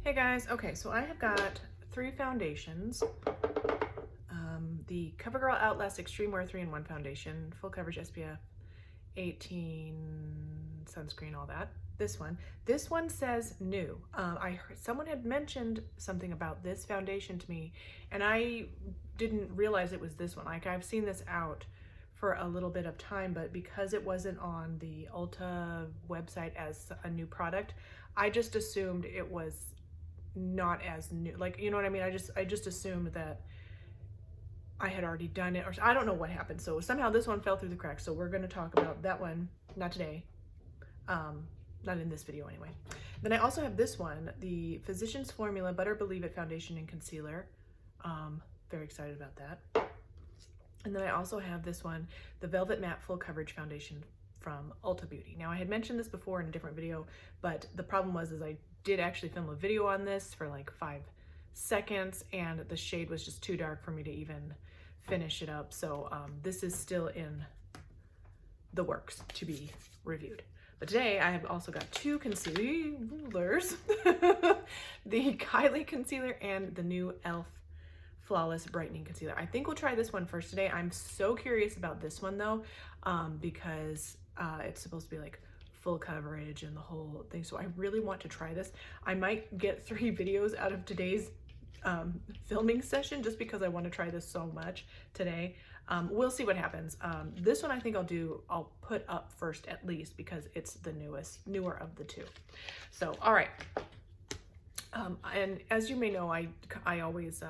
Hey guys, okay, so I have got 3 foundations. The CoverGirl Outlast Extreme Wear 3-in-1 foundation, full coverage SPF 18, sunscreen, all that. This one says new. I heard someone had mentioned something about this foundation to me, and I didn't realize it was this one. Like, I've seen this out for a little bit of time, but because it wasn't on the Ulta website as a new product, I just assumed it was not as new. Like, you know what I mean? I just assumed that I had already done it, or I don't know what happened. So somehow this one fell through the cracks. So we're going to talk about that one, not today. Not in this video anyway. Then I also have this one, the Physicians Formula Butter Believe It Foundation and Concealer. Very excited about that. And then I also have this one, the Velvet Matte Full Coverage Foundation from Ulta Beauty. Now, I had mentioned this before in a different video, but the problem was I did actually film a video on this for like 5 seconds, and the shade was just too dark for me to even finish it up. So this is still in the works to be reviewed. But today I have also got 2 concealers, the Kylie Concealer and the new e.l.f. Flawless Brightening Concealer. I think we'll try this one first today. I'm so curious about this one though, because it's supposed to be like full coverage and the whole thing. So I really want to try this. I might get 3 videos out of today's filming session just because I want to try this so much today. We'll see what happens. This one I think I'll put up first at least because it's the newer of the 2. So, all right. And as you may know, I always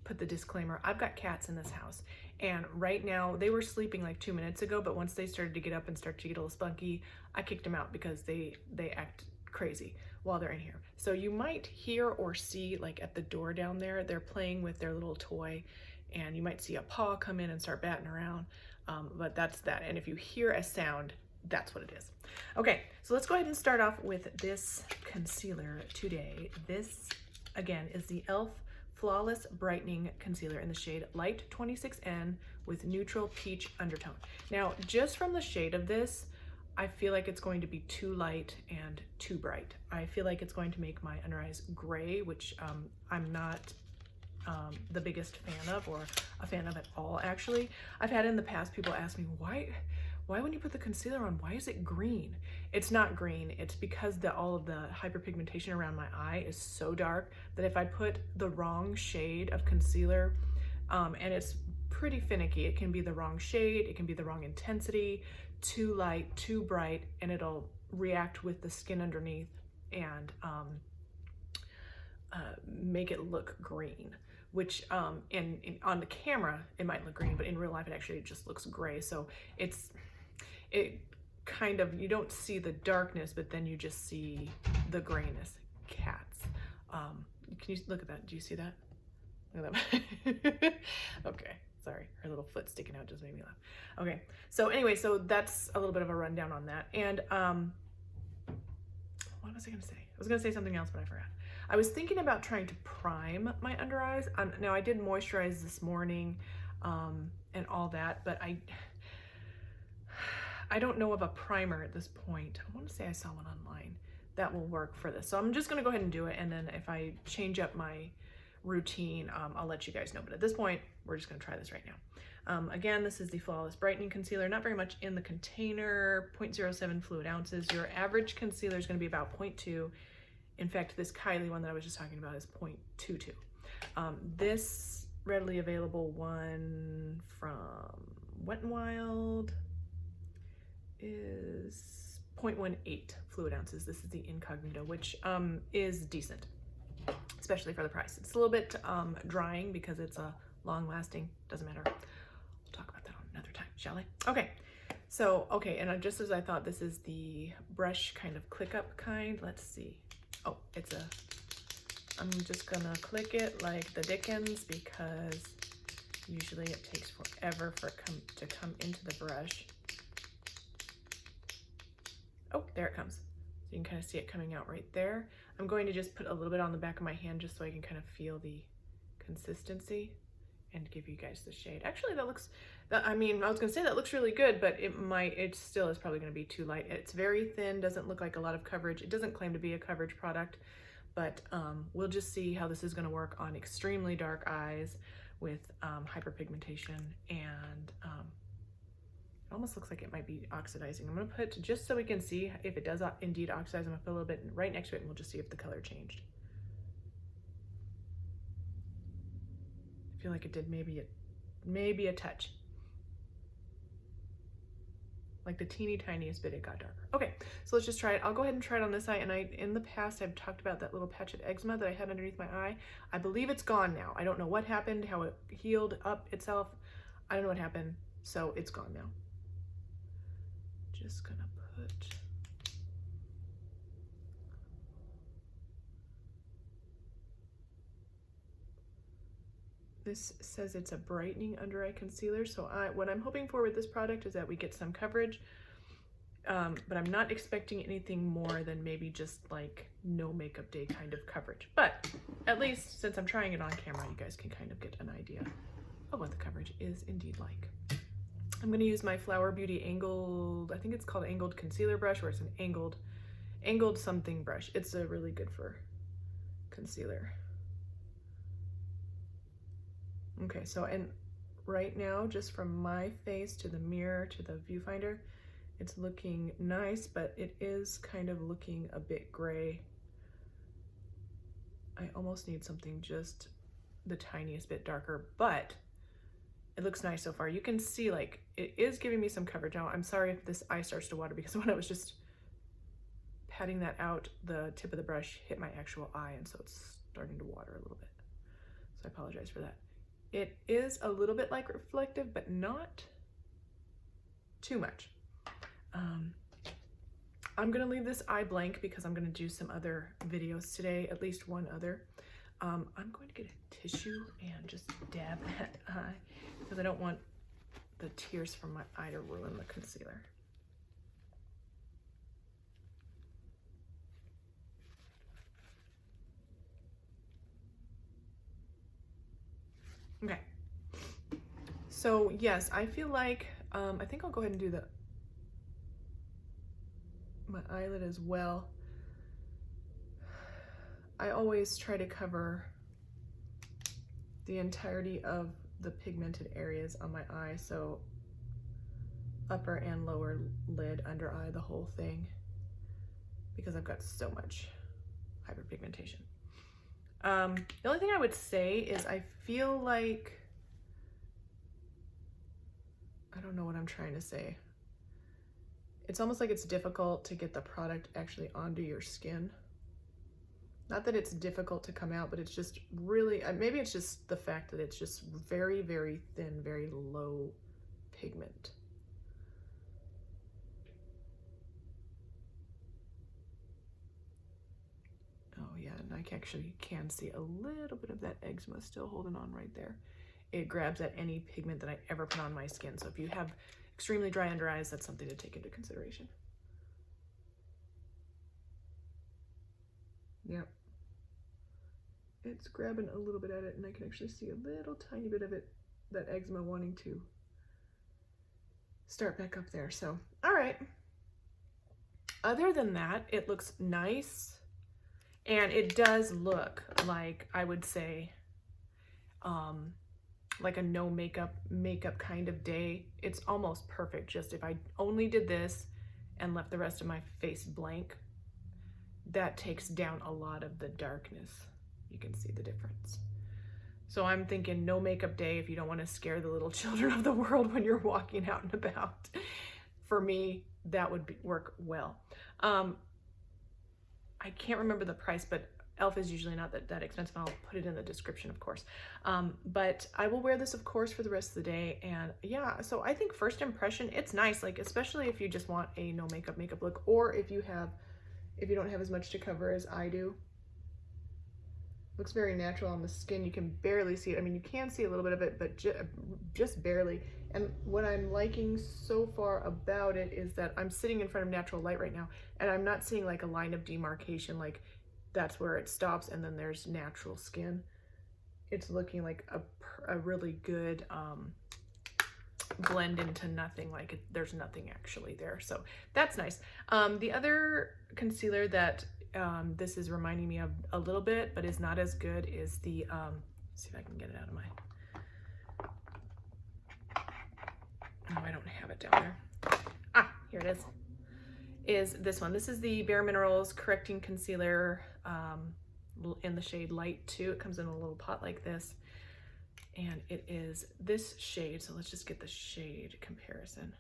put the disclaimer, I've got cats in this house, and right now they were sleeping like 2 minutes ago, but once they started to get up and start to get a little spunky, I kicked them out because they act crazy while they're in here. So you might hear or see, like at the door down there, they're playing with their little toy, and you might see a paw come in and start batting around, but that's that. And if you hear a sound, that's what it is. Okay, so let's go ahead and start off with this concealer today. This, again, is the e.l.f. Flawless Brightening Concealer in the shade Light 26N with neutral peach undertone. Now, just from the shade of this, I feel like it's going to be too light and too bright. I feel like it's going to make my under eyes gray, which I'm not the biggest fan of, or a fan of at all, actually. I've had in the past people ask me, why when you put the concealer on, why is it green? It's not green. It's because all of the hyperpigmentation around my eye is so dark that if I put the wrong shade of concealer, and it's pretty finicky, it can be the wrong shade, it can be the wrong intensity, too light, too bright, and it'll react with the skin underneath and make it look green, which on the camera it might look green, but in real life it actually just looks gray. So it kind of, you don't see the darkness, but then you just see the grayness. Cats. Can you look at that? Do you see that? Look at that. Okay, sorry, her little foot sticking out just made me laugh. Okay, so anyway, so that's a little bit of a rundown on that. And what was I gonna say? I was gonna say something else, but I forgot. I was thinking about trying to prime my under eyes. Now I did moisturize this morning and all that, but I don't know of a primer at this point. I want to say I saw one online that will work for this. So I'm just going to go ahead and do it. And then if I change up my routine, I'll let you guys know. But at this point, we're just going to try this right now. Again, this is the Flawless Brightening Concealer. Not very much in the container, 0.07 fluid ounces. Your average concealer is going to be about 0.2. In fact, this Kylie one that I was just talking about is 0.22. This readily available one from Wet n Wild is 0.18 fluid ounces. This is the Incognito, which is decent, especially for the price. It's a little bit drying because it's a long lasting, doesn't matter. We'll talk about that on another time, shall I? Okay, so, okay, and just as I thought, this is the brush kind of click up kind. Let's see. Oh, I'm just gonna click it like the Dickens because usually it takes forever for it to come into the brush. Oh, there it comes. So you can kind of see it coming out right there. I'm going to just put a little bit on the back of my hand just so I can kind of feel the consistency and give you guys the shade. Actually, I was gonna say that looks really good, but it still is probably gonna be too light. It's very thin, doesn't look like a lot of coverage. It doesn't claim to be a coverage product, but we'll just see how this is going to work on extremely dark eyes with hyperpigmentation, and it almost looks like it might be oxidizing. I'm going to put, just so we can see if it does indeed oxidize, I'm going to put a little bit right next to it, and we'll just see if the color changed. I feel like it did maybe a touch. Like the teeny tiniest bit, it got darker. Okay, so let's just try it. I'll go ahead and try it on this eye. And in the past, I've talked about that little patch of eczema that I had underneath my eye. I believe it's gone now. I don't know what happened, how it healed up itself. I don't know what happened, so it's gone now. Just gonna put, this says it's a brightening under eye concealer. So what I'm hoping for with this product is that we get some coverage, but I'm not expecting anything more than maybe just like no makeup day kind of coverage. But at least since I'm trying it on camera, you guys can kind of get an idea of what the coverage is indeed like. I'm going to use my Flower Beauty angled, I think it's called angled concealer brush, or it's an angled something brush. It's really good for concealer. Okay, so, and right now, just from my face to the mirror to the viewfinder, it's looking nice, but it is kind of looking a bit gray. I almost need something just the tiniest bit darker, but it looks nice so far. You can see like it is giving me some coverage. Now, I'm sorry if this eye starts to water, because when I was just patting that out, the tip of the brush hit my actual eye, and so it's starting to water a little bit. So I apologize for that. It is a little bit like reflective, but not too much. I'm gonna leave this eye blank because I'm gonna do some other videos today, at least one other. I'm going to get a tissue and just dab that eye because I don't want the tears from my eye to ruin the concealer. Okay, so yes, I feel like, I think I'll go ahead and do my eyelid as well. I always try to cover the entirety of the pigmented areas on my eye, so upper and lower lid, under eye, the whole thing, because I've got so much hyperpigmentation. The only thing I would say is I feel like, I don't know what I'm trying to say. It's almost like it's difficult to get the product actually onto your skin. Not that it's difficult to come out, but it's just really, maybe it's just the fact that it's just very, very thin, very low pigment. Oh yeah, and I actually can see a little bit of that eczema still holding on right there. It grabs at any pigment that I ever put on my skin. So if you have extremely dry under eyes, that's something to take into consideration. Yep. It's grabbing a little bit at it, and I can actually see a little tiny bit of it, that eczema wanting to start back up there. So, all right. Other than that, it looks nice, and it does look like, I would say, like a no makeup kind of day. It's almost perfect. Just if I only did this and left the rest of my face blank, that takes down a lot of the darkness. You can see the difference. So I'm thinking no makeup day if you don't want to scare the little children of the world when you're walking out and about. For me, that would work well. I can't remember the price, but e.l.f. is usually not that expensive. I'll put it in the description, of course. But I will wear this, of course, for the rest of the day. And yeah, so I think first impression, it's nice, like especially if you just want a no makeup look, or if you don't have as much to cover as I do. Looks very natural on the skin. You can barely see it. I mean, you can see a little bit of it, but just barely. And what I'm liking so far about it is that I'm sitting in front of natural light right now, and I'm not seeing like a line of demarcation, like that's where it stops and then there's natural skin. It's looking like a really good blend into nothing, like there's nothing actually there. So that's nice. The other concealer that this is reminding me of a little bit, but is not as good, is the, let's see if I can get it out of my, oh, I don't have it down there. Ah, here it is this one. This is the Bare Minerals Correcting Concealer in the shade Light 2. It comes in a little pot like this, and it is this shade. So let's just get the shade comparison.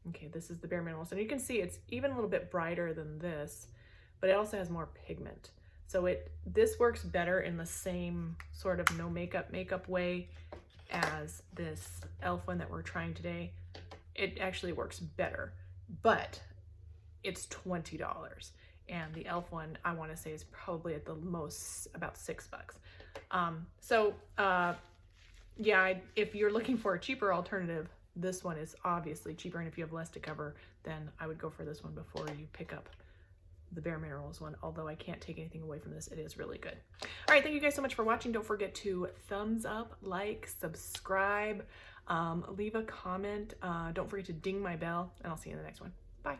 Okay, this is the Bare Minerals, and you can see it's even a little bit brighter than this, but it also has more pigment. So this works better in the same sort of no makeup way as this e.l.f. one that we're trying today. It actually works better, but it's $20. And the e.l.f. one, I want to say, is probably at the most about $6. Yeah, if you're looking for a cheaper alternative, this one is obviously cheaper. And if you have less to cover, then I would go for this one before you pick up the Bare Minerals one. Although I can't take anything away from this, it is really good. All right, thank you guys so much for watching. Don't forget to thumbs up, like, subscribe, leave a comment. Don't forget to ding my bell, and I'll see you in the next one. Bye.